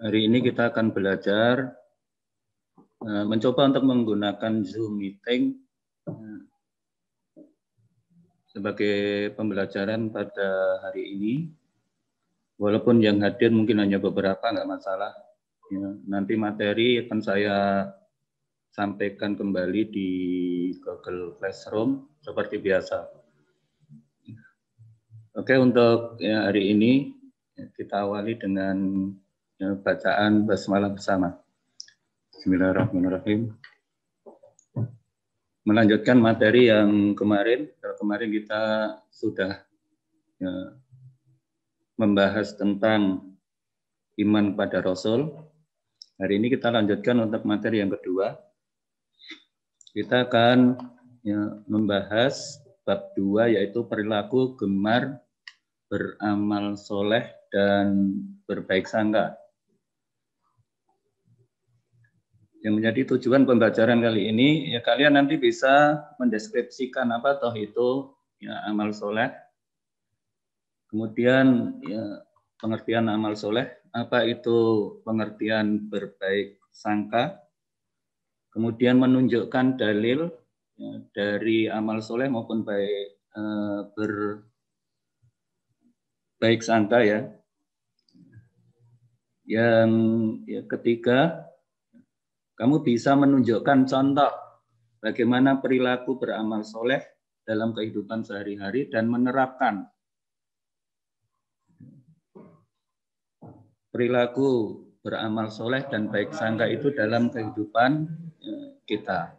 Hari ini kita akan belajar mencoba untuk menggunakan Zoom meeting sebagai pembelajaran pada hari ini. Walaupun yang hadir mungkin hanya beberapa, nggak masalah. Ya, nanti materi akan saya sampaikan kembali di Google Classroom seperti biasa. Oke, untuk hari ini kita awali dengan bacaan basmalah bersama. Bismillahirrahmanirrahim. Melanjutkan materi yang kemarin. Kemarin kita sudah membahas tentang iman pada Rasul. Hari ini kita lanjutkan untuk materi yang kedua. Kita akan membahas bab 2, yaitu perilaku gemar beramal soleh dan berbaik sangka. Yang menjadi tujuan pembelajaran kali ini, ya kalian nanti bisa mendeskripsikan apa toh itu amal soleh. Kemudian pengertian amal soleh, apa itu pengertian berbaik sangka. Kemudian menunjukkan dalil dari amal soleh maupun berbaik sangka ya. Yang ketiga, kamu bisa menunjukkan contoh bagaimana perilaku beramal soleh dalam kehidupan sehari-hari dan menerapkan perilaku beramal soleh dan baik sangka itu dalam kehidupan kita.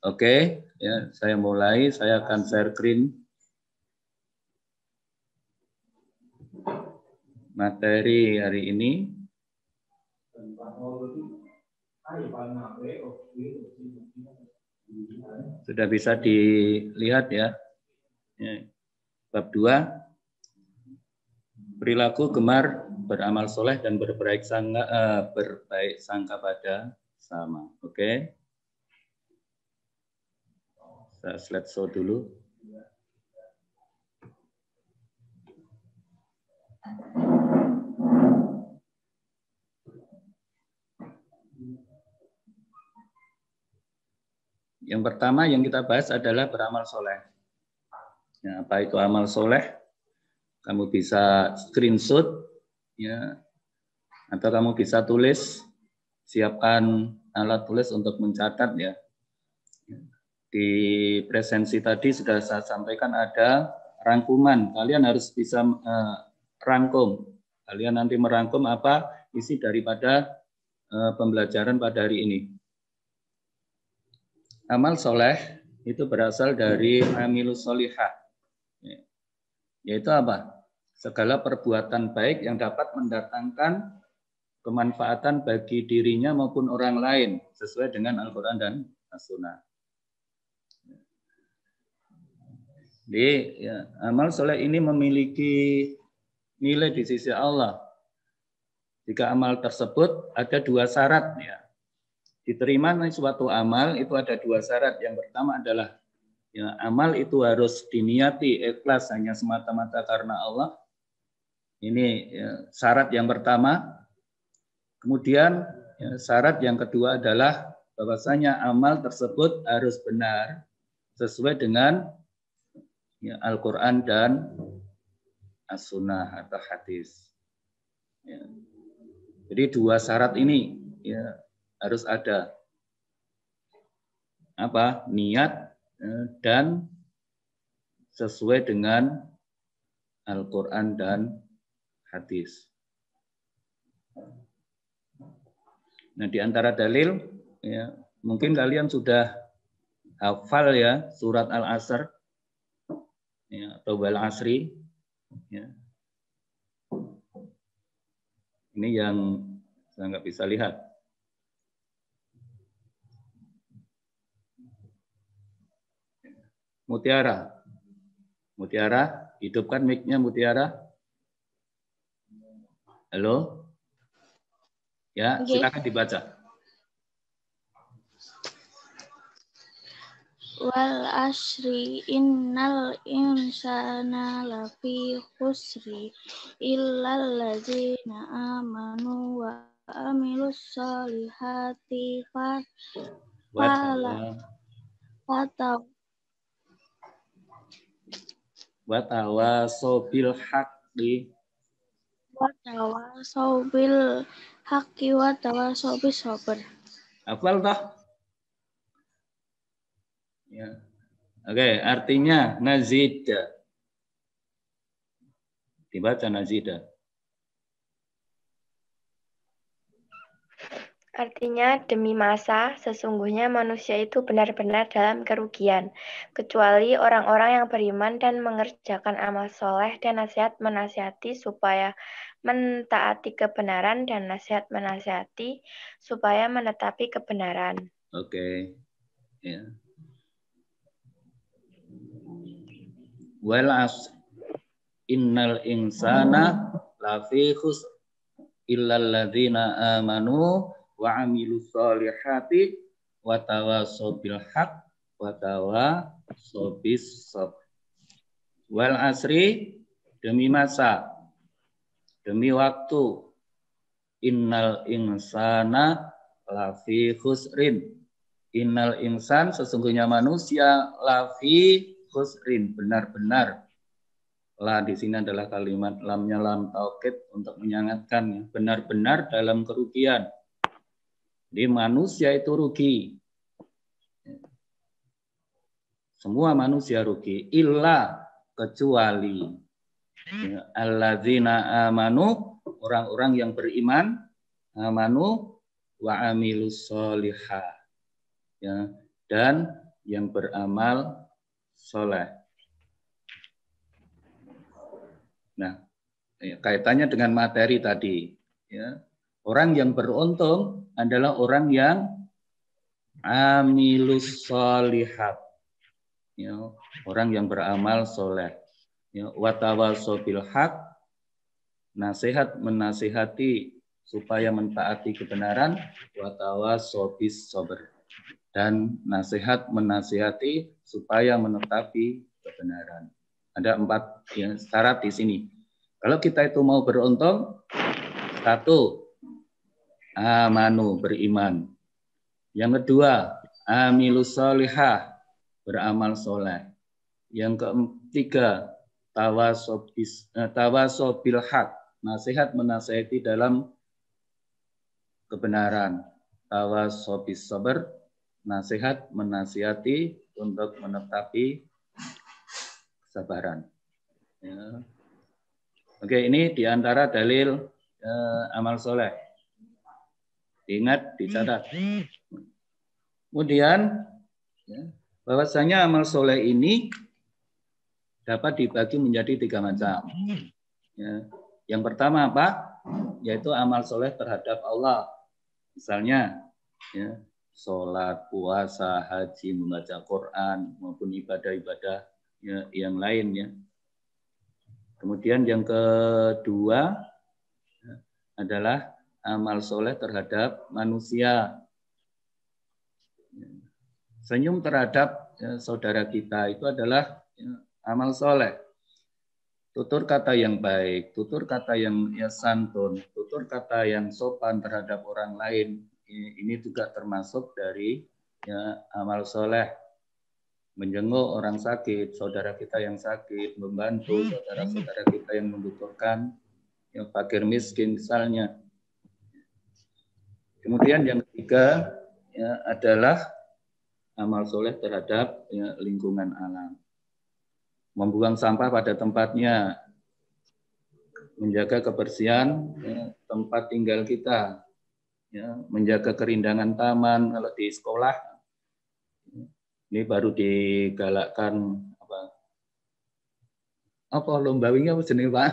Oke, ya, saya mulai. Saya akan share screen materi hari ini. Sudah bisa dilihat ya. Bab 2. Perilaku gemar beramal soleh dan berbaik sangka pada sama. Oke. Saya slideshow dulu. Yang pertama yang kita bahas adalah beramal soleh. Ya, apa itu amal soleh? Kamu bisa screenshot, ya, atau kamu bisa tulis. Siapkan alat tulis untuk mencatat ya. Di presensi tadi sudah saya sampaikan ada rangkuman. Kalian harus bisa rangkum. Kalian nanti merangkum apa isi daripada pembelajaran pada hari ini. Amal soleh itu berasal dari amilus solihah. Yaitu apa? Segala perbuatan baik yang dapat mendatangkan kemanfaatan bagi dirinya maupun orang lain sesuai dengan Al-Quran dan As-Sunnah. Jadi amal soleh ini memiliki nilai di sisi Allah. Jika amal tersebut ada 2 syarat ya. Diterima suatu amal itu ada 2 syarat. Yang pertama adalah amal itu harus diniati ikhlas hanya semata-mata karena Allah. Ini syarat yang pertama. Kemudian syarat yang kedua adalah bahwasanya amal tersebut harus benar sesuai dengan Al-Quran dan As-Sunnah atau hadis. Jadi 2 syarat ini harus ada. Apa? Niat dan sesuai dengan Al-Quran dan hadis. Nah, di antara dalil, mungkin kalian sudah hafal ya surat Al-Asr atau Wal Asri. Ini yang saya nggak bisa lihat. Mutiara, hidupkan mic-nya Mutiara. Halo? Ya, silakan dibaca. wal asri innal insana lafi khusri illal ladzina amanu wa amilus solihati fala fataw Watawasaw bil haqqi. watawasaw bil haqqi watawasaw bis sabr. Hafal toh? Ya. Oke, artinya nazida. Dibaca nazida. Artinya, demi masa, sesungguhnya manusia itu benar-benar dalam kerugian, kecuali orang-orang yang beriman dan mengerjakan amal soleh dan nasihat menasihati supaya mentaati kebenaran dan nasihat menasihati supaya menetapi kebenaran. Oke. Ya. Wal as innal insana lafi khusr illal ladzina amanu wa amilus solihati wa tawasaw bil haqq wa tawasaw bis sabr. Wal asri, demi masa, demi waktu, innal insana lafi khusrin. Innal insan, sesungguhnya manusia, lafi khusrin, benar-benar. La di sini adalah kalimat lamnya lam taukid untuk menyangatkan, benar-benar dalam kerugian. Jadi manusia itu rugi. Semua manusia rugi, illa kecuali alladzina amanu, orang-orang yang beriman, amanu wa amilus solihah, ya, dan yang beramal soleh. Nah, kaitannya dengan materi tadi, ya. Orang yang beruntung adalah orang yang amilus solihat, ya, orang yang beramal soleh. Ya, watawasaw bil haq, nasihat menasihati supaya mentaati kebenaran, watawasaw bis sabr, dan nasihat menasihati supaya menetapi kebenaran. Ada 4 ya, syarat di sini. Kalau kita itu mau beruntung, 1, amanu, beriman. Yang kedua, amilus solihah, beramal soleh. Yang ketiga, tawasaw bil haq, nasihat menasihati dalam kebenaran. Tawasaw bis sabr, nasihat menasihati untuk menetapi kesabaran. Ya. Oke, ini diantara dalil amal soleh. Ingat, dicatat. Kemudian, ya, bahwasanya amal soleh ini dapat dibagi menjadi 3 macam. Ya. Yang pertama apa? Yaitu amal soleh terhadap Allah. Misalnya, ya, sholat, puasa, haji, membaca Quran, maupun ibadah-ibadah ya, yang lainnya. Kemudian yang kedua ya, adalah amal soleh terhadap manusia. Senyum terhadap ya, saudara kita itu adalah ya, amal soleh. Tutur kata yang baik, tutur kata yang ya, santun, tutur kata yang sopan terhadap orang lain, ini juga termasuk dari ya, amal soleh. Menjenguk orang sakit, saudara kita yang sakit, membantu saudara-saudara kita yang membutuhkan, yang fakir miskin misalnya. Kemudian yang ketiga ya, adalah amal soleh terhadap ya, lingkungan alam. Membuang sampah pada tempatnya, menjaga kebersihan ya, tempat tinggal kita, ya, menjaga kerindangan taman. Kalau di sekolah ini baru digalakkan apa lomba wingi apa jenenge Pak?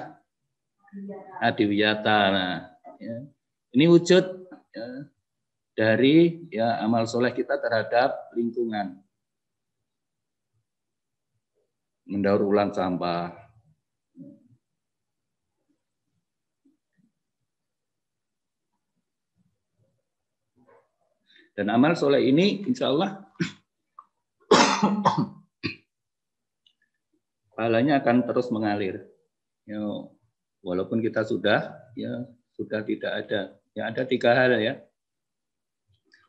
Adiwiyata. Nah, ya. Ini wujud ya, dari ya amal soleh kita terhadap lingkungan. Mendaur ulang sampah. Dan amal soleh ini insya Allah pahalanya akan terus mengalir. Ya, walaupun kita sudah tidak ada. Ya, ada 3 hal ya.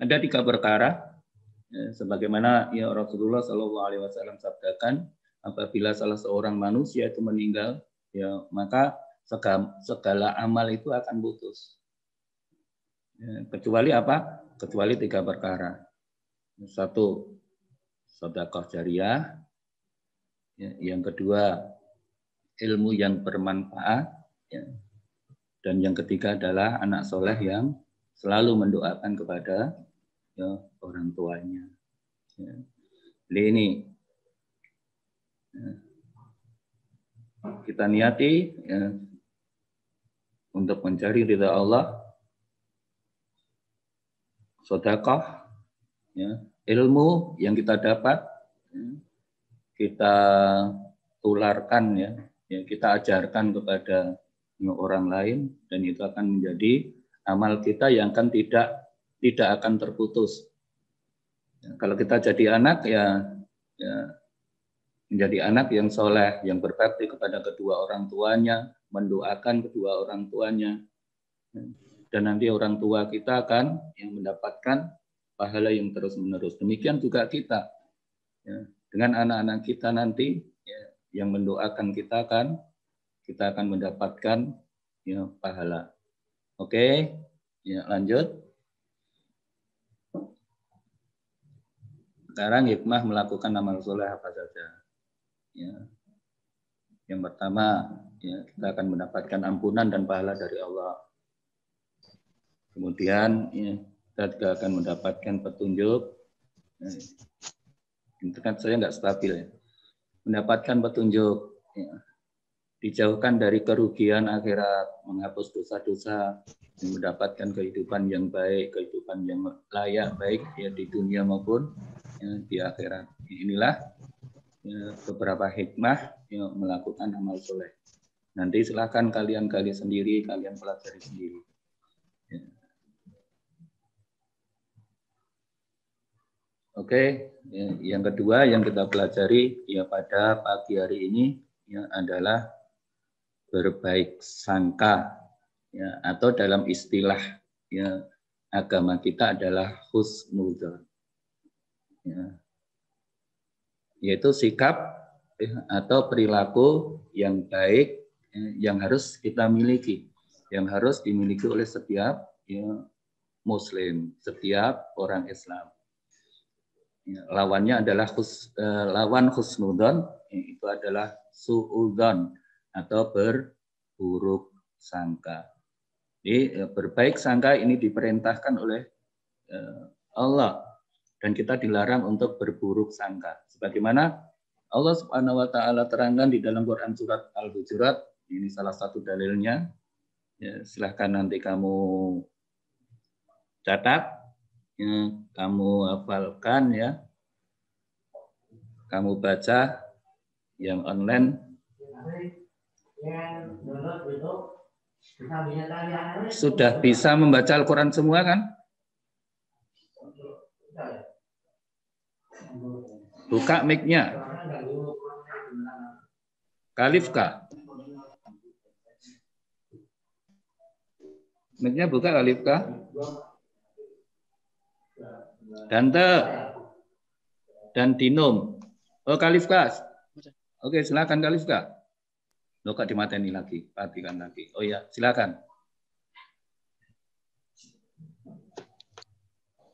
Ada 3 perkara. Ya, sebagaimana ya Rasulullah SAW sabdakan, apabila salah seorang manusia itu meninggal, ya maka segala amal itu akan putus. Ya, kecuali apa? Kecuali 3 perkara. 1, sedekah jariah. Ya, yang kedua, ilmu yang bermanfaat. Ya. Dan yang ketiga adalah anak soleh yang selalu mendoakan kepada ya, orang tuanya. Ya. Jadi ini ya, kita niati ya, untuk mencari ridha Allah, sedekah, ya, ilmu yang kita dapat, ya, kita tularkan ya, kita ajarkan kepada orang lain, dan itu akan menjadi amal kita yang akan tidak akan terputus. Ya, kalau kita jadi anak ya menjadi anak yang soleh, yang berbakti kepada kedua orang tuanya, mendoakan kedua orang tuanya, dan nanti orang tua kita akan yang mendapatkan pahala yang terus menerus. Demikian juga kita ya, dengan anak-anak kita nanti ya, yang mendoakan kita akan mendapatkan ya, pahala. Oke, ya lanjut. Sekarang hikmah melakukan amal soleh apa saja. Ya. Yang pertama, ya, kita akan mendapatkan ampunan dan pahala dari Allah. Kemudian ya, kita juga akan mendapatkan petunjuk. Ya. Internet saya nggak stabil ya. Mendapatkan petunjuk. Ya. Dijauhkan dari kerugian akhirat, menghapus dosa-dosa, mendapatkan kehidupan yang baik, kehidupan yang layak, baik ya di dunia maupun ya, di akhirat. Inilah ya, beberapa hikmah ya, melakukan amal soleh. Nanti silakan kalian gali sendiri, kalian pelajari sendiri. Ya. Oke, ya, yang kedua yang kita pelajari ya pada pagi hari ini ya, adalah berbaik sangka ya, atau dalam istilah ya, agama kita adalah husnudzon ya, yaitu sikap ya, atau perilaku yang baik ya, yang harus kita miliki, yang harus dimiliki oleh setiap ya, muslim, setiap orang Islam ya, lawannya adalah lawan husnudzon ya, itu adalah suudzon atau berburuk sangka. Jadi berbaik sangka ini diperintahkan oleh Allah dan kita dilarang untuk berburuk sangka. Sebagaimana Allah Subhanahu wa taala terangkan di dalam Quran surat Al-Hujurat, ini salah satu dalilnya. Ya, silahkan nanti kamu catat, ya, kamu hafalkan ya. Kamu baca yang online. Sudah bisa membaca Al-Quran semua kan? Buka mic-nya. Kalifka. Mic-nya buka Kalifka. Dante dan Dinum. Oh Kalifka. Oke, silakan Kalifka. Loh kok dimateni lagi, perhatikan lagi. Oh ya, silakan.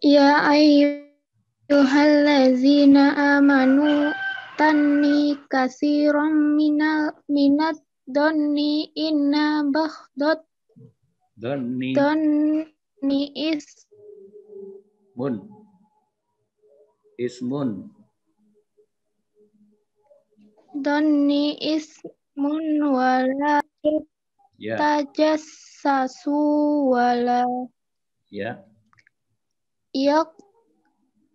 Ya ayyuhallazina amanu tanni katsiran minat donni inna baghdad Donni ismun donni ismun wala ya. tajassasu wala Ya.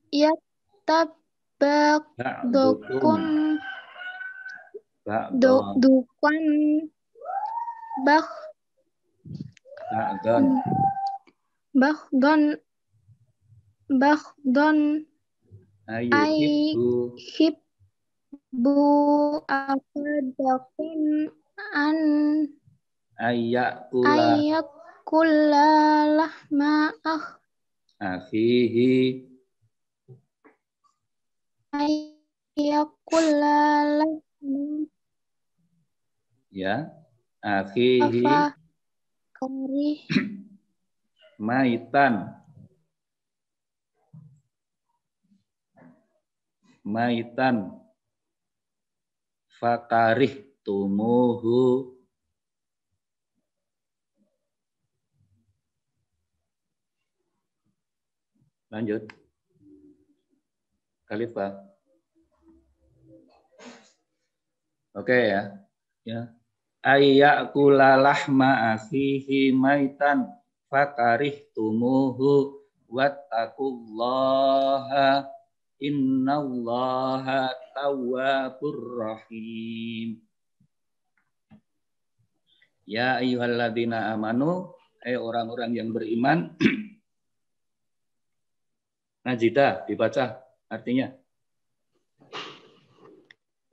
yaktabakdukum dukan bakdon Ayuhibbu Hibbu afadakum an ayyakula ayakula lahma akhihi ayakula lahma ya akhihi kari maitan fakarih tumuhu. Lanjut. Khalifah. Oke ya. Ya. Ayyakula lahma akhihi maitan fakarih tumuhu wattaqullaha innallaha tawwabur rahim. Ya ayyuhalladzina amanu, orang-orang yang beriman. Najida dibaca artinya.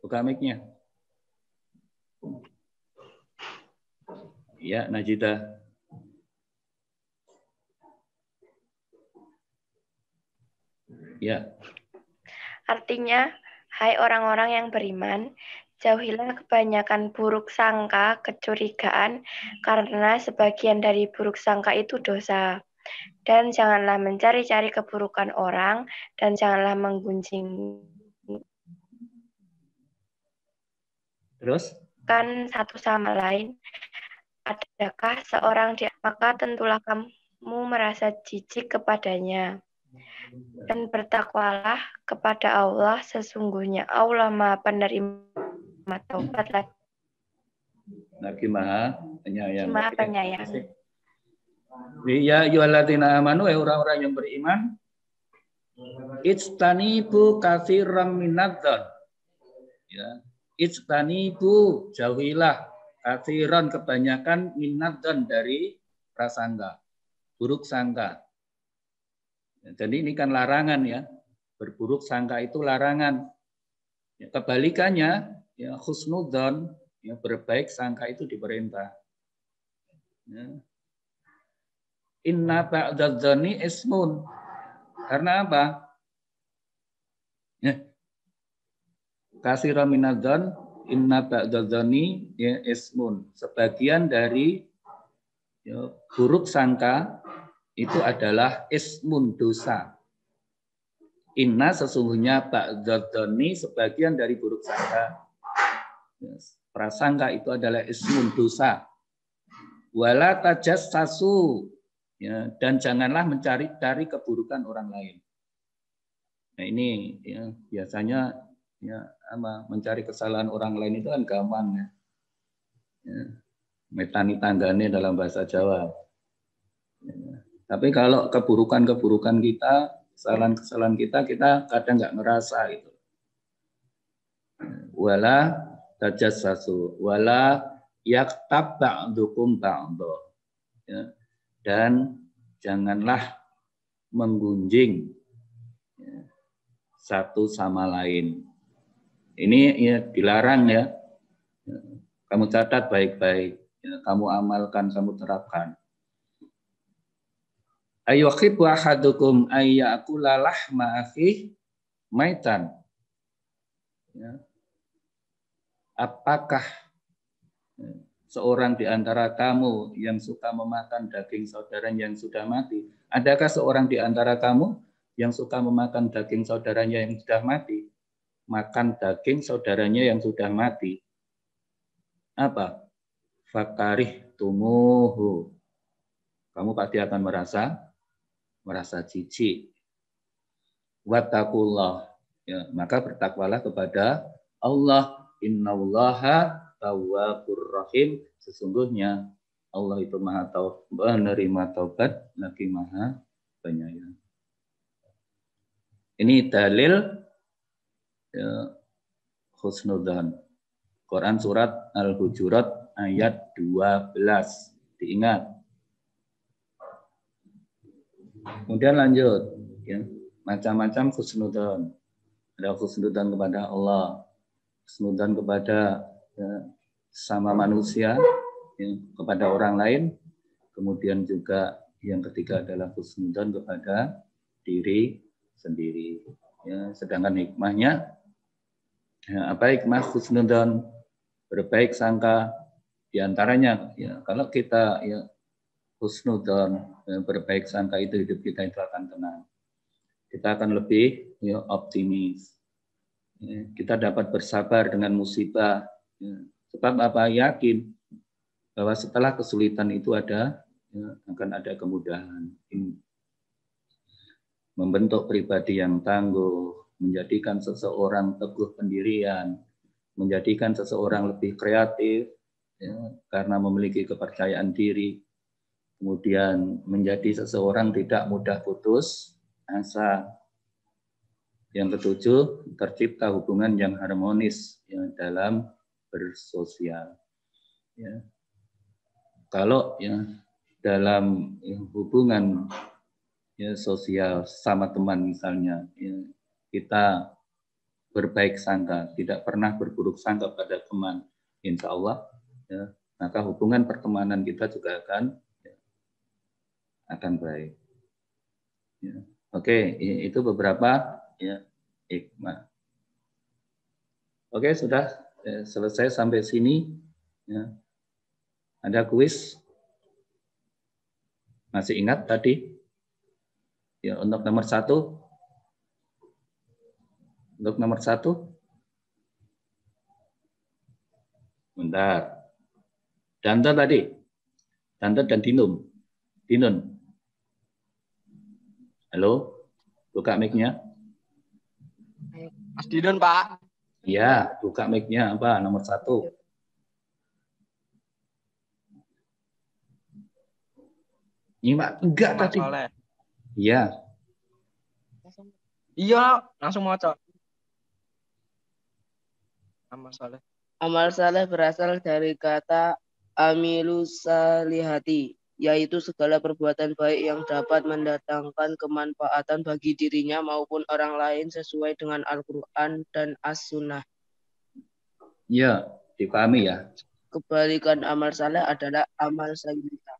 Buka mic-nya. Ya, Najida. Ya. Artinya, hai orang-orang yang beriman, jauhilah kebanyakan buruk sangka, kecurigaan, karena sebagian dari buruk sangka itu dosa. Dan janganlah mencari-cari keburukan orang, dan janganlah menggunjing Terus? Kan satu sama lain. Adakah seorang maka tentulah kamu merasa jijik kepadanya. Dan bertakwalah kepada Allah, sesungguhnya Allah Maha Penerima Taubat lagi Maha Penyayang. Maha Penyayang. Ya ayyuhalladzina amanu, orang-orang yang beriman, ijtanibu katsiran minadz-dzan. Ya, ijtanibu, jauhilah katsiran kebanyakan minadz-dzan dari prasangka, buruk sangka. Jadi ini kan larangan ya, berburuk sangka itu larangan. Ya, kebalikannya ya husnudzon, ya berbaik sangka itu diperintah. Ya. Inna ba'dadz-dzanni ismun. Karena apa? Ya. Katsira minadz-dzan inna ba'dadz-dzanni ya ismun. Sebagian dari ya, buruk sangka itu adalah ismun, dosa. Inna sesungguhnya ba'dadz-dzanni sebagian dari buruk sangka. Ya, prasangka itu adalah ismun, dosa. Wala tajassasu. Ya, dan janganlah mencari-cari keburukan orang lain. Nah ini ya, biasanya ya, mencari kesalahan orang lain itu kan gampang ya. Ya, metani tanggane dalam bahasa Jawa. Ya, tapi kalau keburukan-keburukan kita, kesalahan-kesalahan kita kadang nggak ngerasa itu. Wala tajassasu, wala yaktab ba'dukum ba'dha. Ya. Dan janganlah menggunjing ya, satu sama lain. Ini ya dilarang ya. Kamu catat baik-baik. Ya, kamu amalkan, kamu terapkan. Ayyuhibbu ahadukum ayyakula lahma akhihi maitan. Ya. Apakah seorang di antara kamu yang suka memakan daging saudaranya yang sudah mati? Adakah seorang di antara kamu yang suka memakan daging saudaranya yang sudah mati? Makan daging saudaranya yang sudah mati. Apa? Fakarih tumuhu. Kamu pasti akan merasa jijik. Wattaqullah. Ya, maka bertakwalah kepada Allah. Innallaha tawwabur rahim. Sesungguhnya Allah itu Maha penerima taubat lagi Maha Penyayang. Ini dalil ya, husnudzan. Quran surat Al-Hujurat ayat 12. Diingat. Kemudian lanjut ya, macam-macam husnudzan. Ada husnudzon kepada Allah, husnudzon kepada sama manusia, ya, kepada orang lain. Kemudian juga yang ketiga adalah husnudzon kepada diri sendiri. Ya, sedangkan hikmahnya, ya, apa hikmah husnudzon? Berbaik sangka. Di antaranya, ya, kalau kita ya, husnudzon, ya, berbaik sangka itu hidup kita itu akan tenang. Kita akan lebih ya, optimis. Ya, kita dapat bersabar dengan musibah. Ya, sebab apa? Yakin bahwa setelah kesulitan itu ada ya, akan ada kemudahan. Membentuk pribadi yang tangguh, menjadikan seseorang teguh pendirian, menjadikan seseorang lebih kreatif ya, karena memiliki kepercayaan diri, kemudian menjadi seseorang tidak mudah putus asa. Yang ketujuh, tercipta hubungan yang harmonis ya, dalam bersosial. Ya. Kalau ya dalam ya, hubungan ya, sosial sama teman misalnya, ya, kita berbaik sangka, tidak pernah berburuk sangka pada teman, insya Allah, ya, maka hubungan pertemanan kita juga akan baik. Ya. Oke, itu beberapa ya, hikmah. Oke, sudah selesai sampai sini. Ya. Ada kuis? Masih ingat tadi? Ya, untuk nomor 1. Untuk nomor 1. Bentar. Dante tadi. Dante dan Dinun. Halo? Buka mic-nya. Mas Dinun, Pak. Iya, buka mic-nya apa? Nomor 1. Nyimak enggak tadi? Iya. Iya, langsung mau cok. Amal saleh. Amal saleh berasal dari kata amilus salihati, yaitu segala perbuatan baik yang dapat mendatangkan kemanfaatan bagi dirinya maupun orang lain sesuai dengan Al-Quran dan As-Sunnah. Iya, dipahami ya. Kebalikan amal saleh adalah amal sayyi'ah,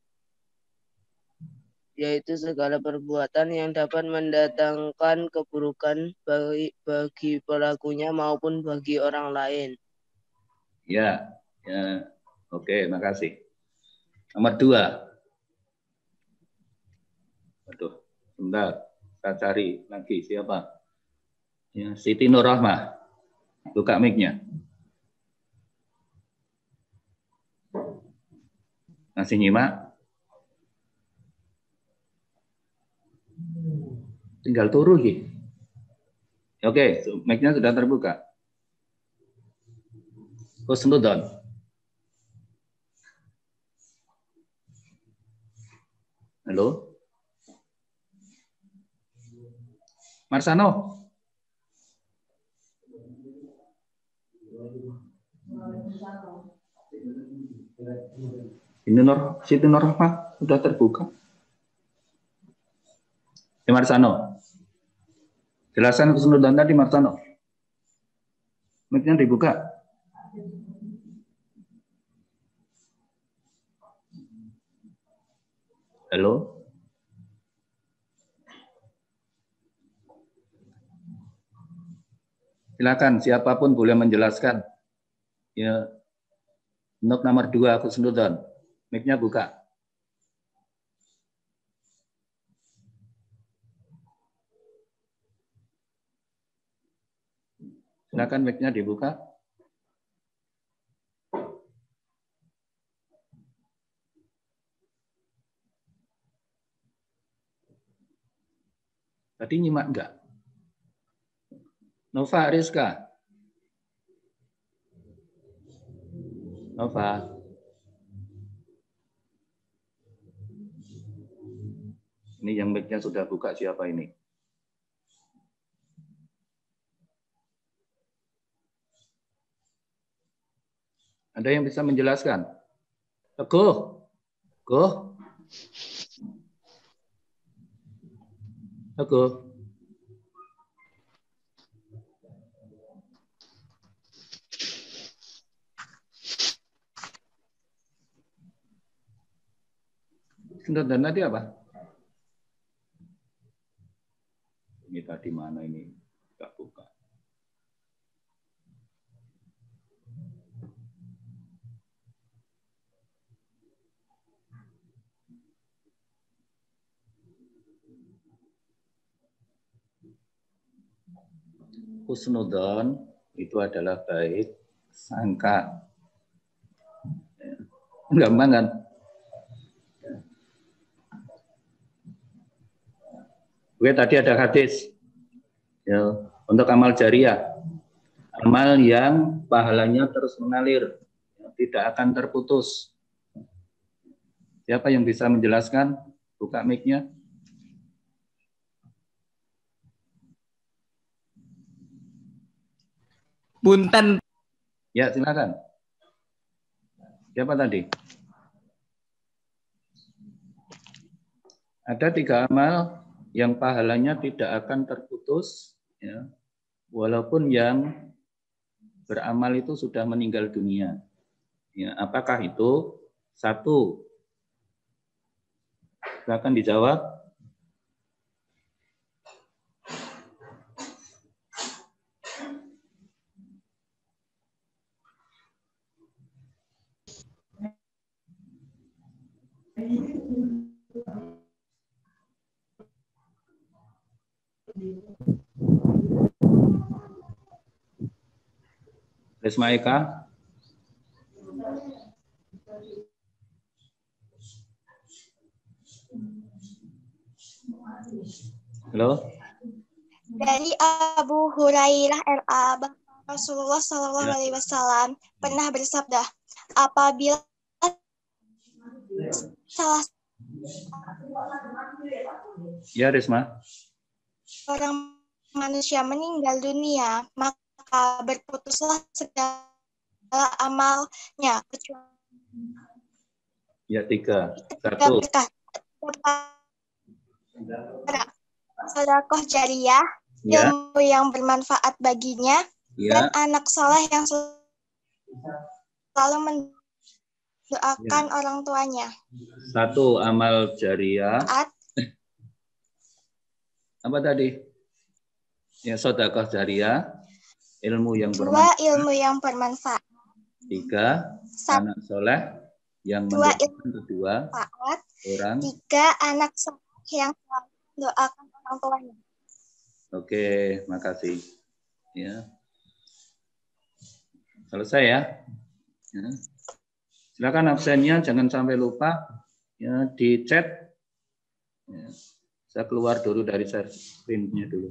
yaitu segala perbuatan yang dapat mendatangkan keburukan baik bagi pelakunya maupun bagi orang lain. Ya, ya. Oke, makasih. Nomor 2. Aduh, sebentar. Saya cari lagi siapa. Ya, Siti Nurrahmah. Buka mic-nya. Masih nyimak? Tinggal turun gitu. Oke, mic-nya sudah terbuka. Husnudzon. Halo? Marsano? Siti Nurrahmah sudah terbuka. Marsano. Jelasan husnudzon tadi, Marsano. Mic-nya dibuka. Halo? Silakan, siapapun boleh menjelaskan. Ya, untuk nomor 2 husnudzon. Mic-nya buka. Silakan mic-nya dibuka. Tadi nyimak enggak? Nova, Rizka. Nova. Ini yang mic-nya sudah buka siapa ini? Ada yang bisa menjelaskan? Teguh. Teguh. Teguh. Husnudzon tadi apa? Ini tadi mana ini? Kita buka. Husnudzon itu adalah baik sangka. Gampang kan? Oke, tadi ada hadis ya, untuk amal jariah, amal yang pahalanya terus mengalir, tidak akan terputus. Siapa yang bisa menjelaskan? Buka mic-nya. Punten. Ya, silakan. Siapa tadi? Ada 3 amal yang pahalanya tidak akan terputus, ya, walaupun yang beramal itu sudah meninggal dunia. Ya, apakah itu? 1. Silakan dijawab. Risma Eka. Halo. Dari Abu Hurairah RA, Rasulullah Shallallahu Alaihi Wasallam pernah bersabda, apabila salah Ya, Risma. orang manusia meninggal dunia, maka berputuslah segala amalnya kecuali Ya, 3. 1. sedekah jariah, Ya. ilmu yang bermanfaat baginya, dan Ya. anak soleh yang selalu mendoakan orang tuanya. 1 amal jariah. Apa tadi? Ya, sedekah jariah, ilmu yang 2 bermanfaat. ilmu yang bermanfaat. 3 anak soleh yang 2 mendoakan ilmu kedua bermanfaat. orang. 3 anak soleh yang selalu mendoakan orang tuanya. Oke, makasih. Ya. Selesai ya. Ya. Silakan absennya jangan sampai lupa ya, di chat. Ya. Saya keluar dulu dari share screen-nya dulu.